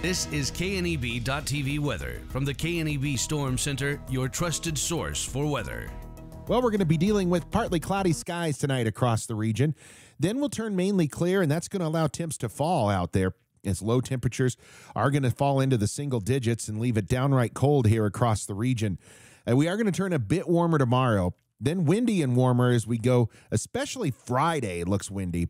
This is KNEB.TV weather from the KNEB Storm Center, your trusted source for weather. Well, we're going to be dealing with partly cloudy skies tonight across the region. Then we'll turn mainly clear, and that's going to allow temps to fall out there as low temperatures are going to fall into the single digits and leave it downright cold here across the region. We are going to turn a bit warmer tomorrow, then windy and warmer as we go, especially Friday. It looks windy.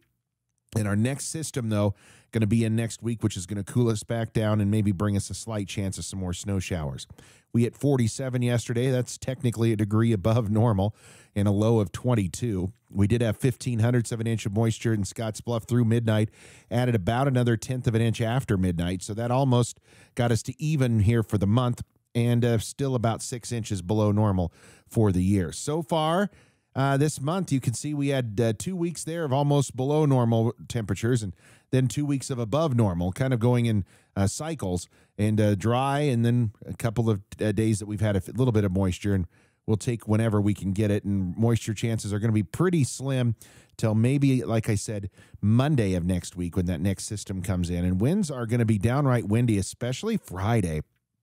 And our next system, though, going to be in next week, which is going to cool us back down and maybe bring us a slight chance of some more snow showers. We hit 47 yesterday. That's technically a degree above normal and a low of 22. We did have 1,500ths of an inch of moisture in Scottsbluff through midnight, added about another 1/10 of an inch after midnight. So that almost got us to even here for the month and still about 6 inches below normal for the year. So far, this month, you can see we had 2 weeks there of almost below normal temperatures and then 2 weeks of above normal, kind of going in cycles and dry, and then a couple of days that we've had a little bit of moisture, and we'll take whenever we can get it, and moisture chances are going to be pretty slim till maybe, like I said, Monday of next week when that next system comes in, and winds are going to be downright windy, especially Friday.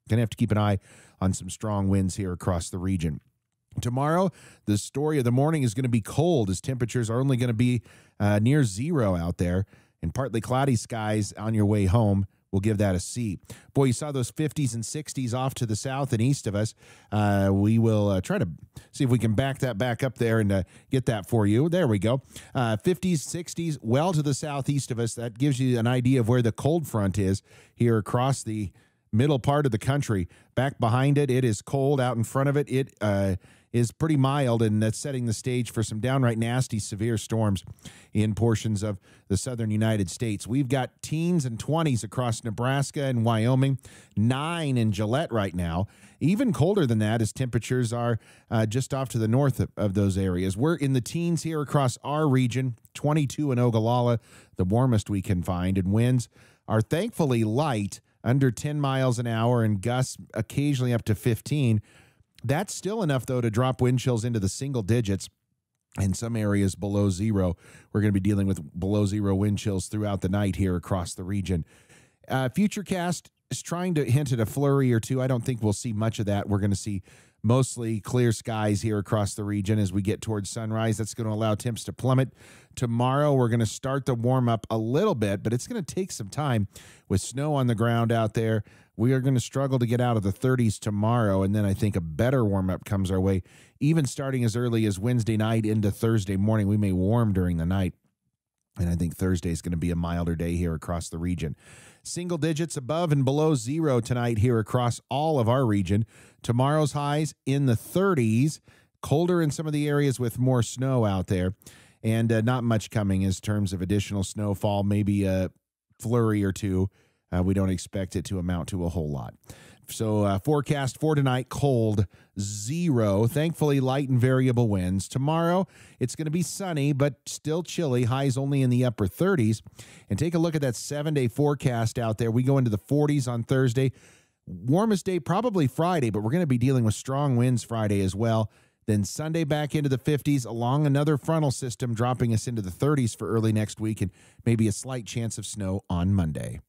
Going to have to keep an eye on some strong winds here across the region. Tomorrow, the story of the morning is going to be cold as temperatures are only going to be near zero out there, and partly cloudy skies on your way home. We'll give that a C. Boy, you saw those 50s and 60s off to the south and east of us. We will try to see if we can back that back up there and get that for you. There we go. 50s, 60s, well to the southeast of us. That gives you an idea of where the cold front is here across the middle part of the country. Back behind it, it is cold. Out in front of it, it is pretty mild, and that's setting the stage for some downright nasty, severe storms in portions of the southern United States. We've got teens and 20s across Nebraska and Wyoming, 9 in Gillette right now. Even colder than that as temperatures are just off to the north of those areas. We're in the teens here across our region, 22 in Ogallala, the warmest we can find, and winds are thankfully light, under 10 miles an hour, and gusts occasionally up to 15. That's still enough, though, to drop wind chills into the single digits. In some areas below zero. We're going to be dealing with below zero wind chills throughout the night here across the region. Futurecast is trying to hint at a flurry or two. I don't think we'll see much of that. We're going to see mostly clear skies here across the region as we get towards sunrise. That's going to allow temps to plummet. Tomorrow, we're going to start the warm-up a little bit, but it's going to take some time with snow on the ground out there. We are going to struggle to get out of the 30s tomorrow, and then I think a better warm-up comes our way, even starting as early as Wednesday night into Thursday morning. We may warm during the night, and I think Thursday is going to be a milder day here across the region. Single digits above and below zero tonight here across all of our region. Tomorrow's highs in the 30s, colder in some of the areas with more snow out there, and not much coming in terms of additional snowfall, maybe a flurry or two. We don't expect it to amount to a whole lot. So forecast for tonight, cold, 0. Thankfully, light and variable winds. Tomorrow, it's going to be sunny, but still chilly. Highs only in the upper 30s. And take a look at that 7-day forecast out there. We go into the 40s on Thursday. Warmest day probably Friday, but we're going to be dealing with strong winds Friday as well. Then Sunday back into the 50s along another frontal system, dropping us into the 30s for early next week, and maybe a slight chance of snow on Monday.